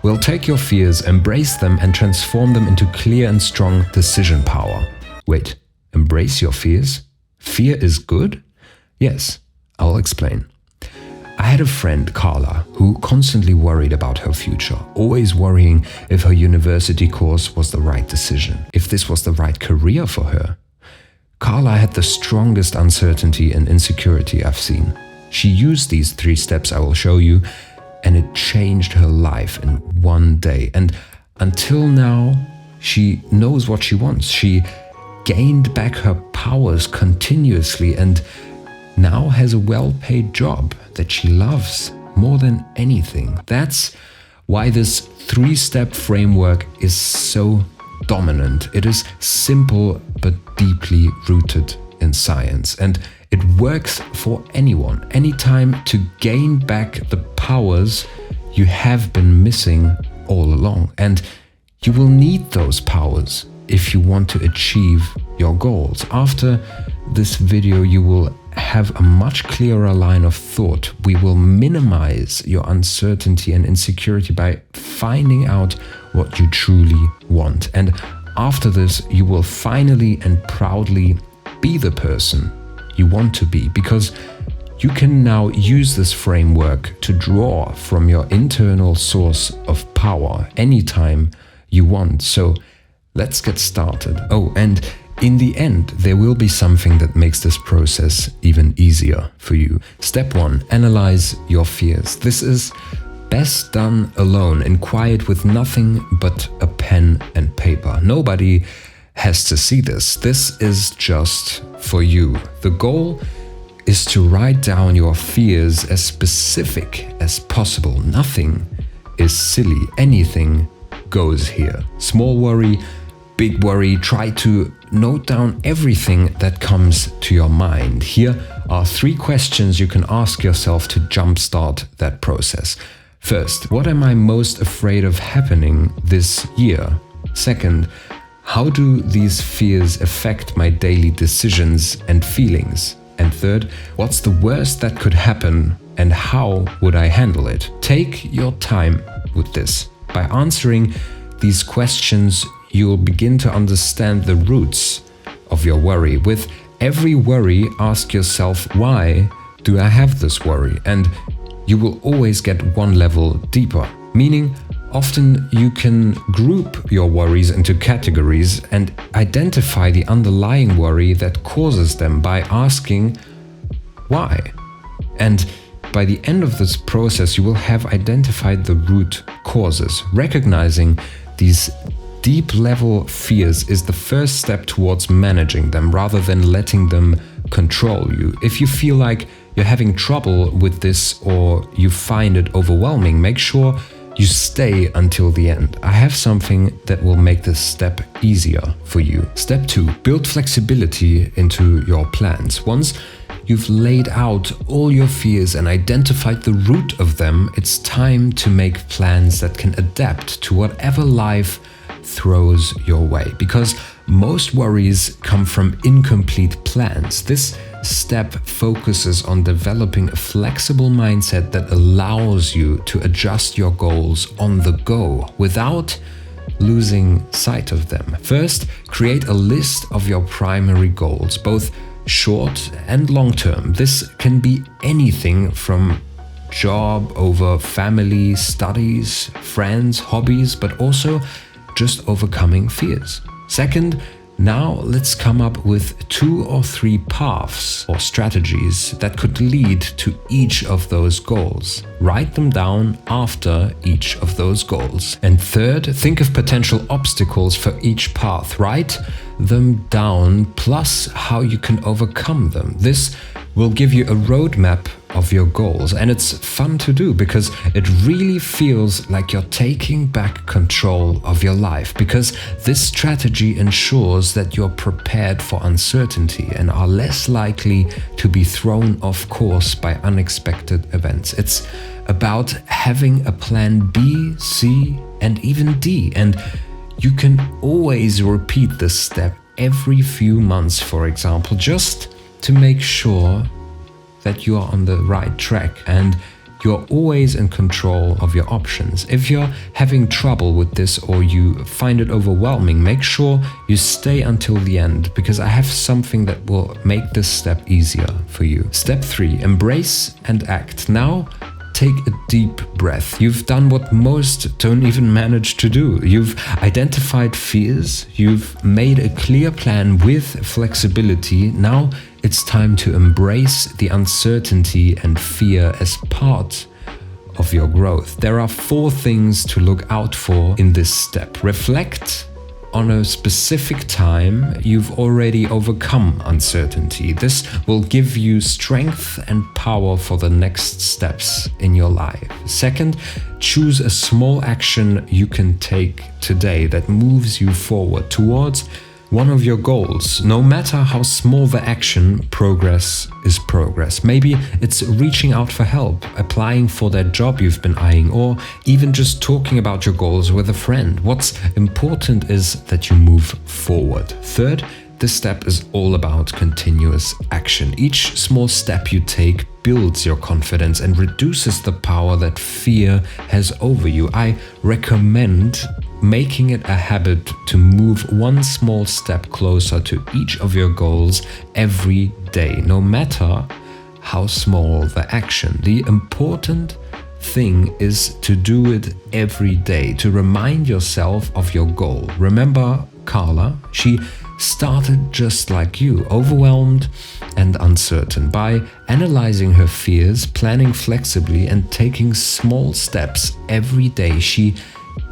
We'll take your fears, embrace them, and transform them into clear and strong decision power. Wait, embrace your fears? Fear is good? Yes, I'll explain. I had a friend, Carla, who constantly worried about her future, always worrying if her university course was the right decision, if this was the right career for her. Carla had the strongest uncertainty and insecurity I've seen. She used these 3 steps I will show you, and it changed her life in one day. And until now, she knows what she wants. She gained back her powers continuously and now has a well-paid job that she loves more than anything. That's why this 3-step framework is so dominant. It is simple but deeply rooted in science, and it works for anyone, anytime, to gain back the powers you have been missing all along. And you will need those powers if you want to achieve your goals. After this video, you will have a much clearer line of thought. We will minimize your uncertainty and insecurity by finding out what you truly want. And after this, you will finally and proudly be the person you want to be, because you can now use this framework to draw from your internal source of power anytime you want. So let's get started. Oh, and in the end, there will be something that makes this process even easier for you. Step 1, analyze your fears. This is best done alone, in quiet, with nothing but a pen and paper. Nobody has to see this. This is just for you. The goal is to write down your fears as specific as possible. Nothing is silly. Anything goes here. Small worry, big worry. Try to note down everything that comes to your mind. Here are 3 questions you can ask yourself to jumpstart that process. First, what am I most afraid of happening this year? Second, how do these fears affect my daily decisions and feelings? And third, what's the worst that could happen and how would I handle it? Take your time with this. By answering these questions, you'll begin to understand the roots of your worry. With every worry, ask yourself, why do I have this worry? And you will always get one level deeper, meaning often you can group your worries into categories and identify the underlying worry that causes them by asking why. And by the end of this process, you will have identified the root causes. Recognizing these deep level fears is the first step towards managing them rather than letting them control you. If you feel like you're having trouble with this or you find it overwhelming, make sure you stay until the end. I have something that will make this step easier for you. Step 2, build flexibility into your plans. Once you've laid out all your fears and identified the root of them, it's time to make plans that can adapt to whatever life throws your way. Because most worries come from incomplete plans. This step focuses on developing a flexible mindset that allows you to adjust your goals on the go without losing sight of them. First, create a list of your primary goals, both short and long term. This can be anything from job over family, studies, friends, hobbies, but also just overcoming fears. Second, now let's come up with 2 or 3 paths or strategies that could lead to each of those goals. Write them down after each of those goals. And third, think of potential obstacles for each path. Write them down, plus how you can overcome them. This will give you a roadmap of your goals, and it's fun to do because it really feels like you're taking back control of your life, because this strategy ensures that you're prepared for uncertainty and are less likely to be thrown off course by unexpected events. It's about having a plan B, C, and even D, and you can always repeat this step every few months, for example, just to make sure that you are on the right track and you're always in control of your options. If you're having trouble with this or you find it overwhelming, make sure you stay until the end, because I have something that will make this step easier for you. Step 3, embrace and act. Now, take a deep breath. You've done what most don't even manage to do. You've identified fears. You've made a clear plan with flexibility. Now it's time to embrace the uncertainty and fear as part of your growth. There are 4 things to look out for in this step. Reflect on a specific time you've already overcome uncertainty. This will give you strength and power for the next steps in your life. Second, choose a small action you can take today that moves you forward towards one of your goals. No matter how small the action, progress is progress. Maybe it's reaching out for help, applying for that job you've been eyeing, or even just talking about your goals with a friend. What's important is that you move forward. Third, this step is all about continuous action. Each small step you take builds your confidence and reduces the power that fear has over you. I recommend making it a habit to move one small step closer to each of your goals every day, no matter how small the action. The important thing is to do it every day, to remind yourself of your goal. Remember Carla? She started just like you, overwhelmed and uncertain. By analyzing her fears, planning flexibly, and taking small steps every day, she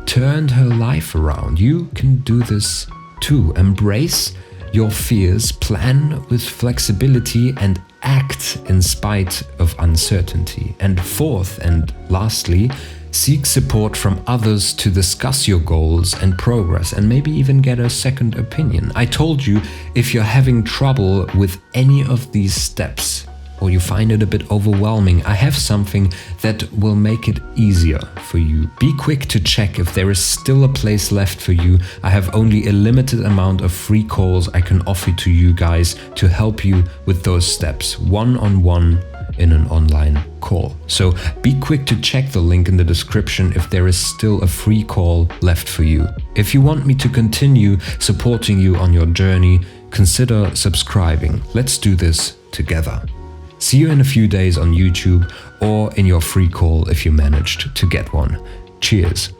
turned her life around. You can do this too. Embrace your fears, plan with flexibility, and act in spite of uncertainty. And fourth and lastly, seek support from others to discuss your goals and progress, and maybe even get a second opinion. I told you, if you're having trouble with any of these steps, or you find it a bit overwhelming, I have something that will make it easier for you. Be quick to check if there is still a place left for you. I have only a limited amount of free calls I can offer to you guys to help you with those steps, one-on-one in an online call. So be quick to check the link in the description if there is still a free call left for you. If you want me to continue supporting you on your journey, consider subscribing. Let's do this together. See you in a few days on YouTube or in your free call if you managed to get one. Cheers.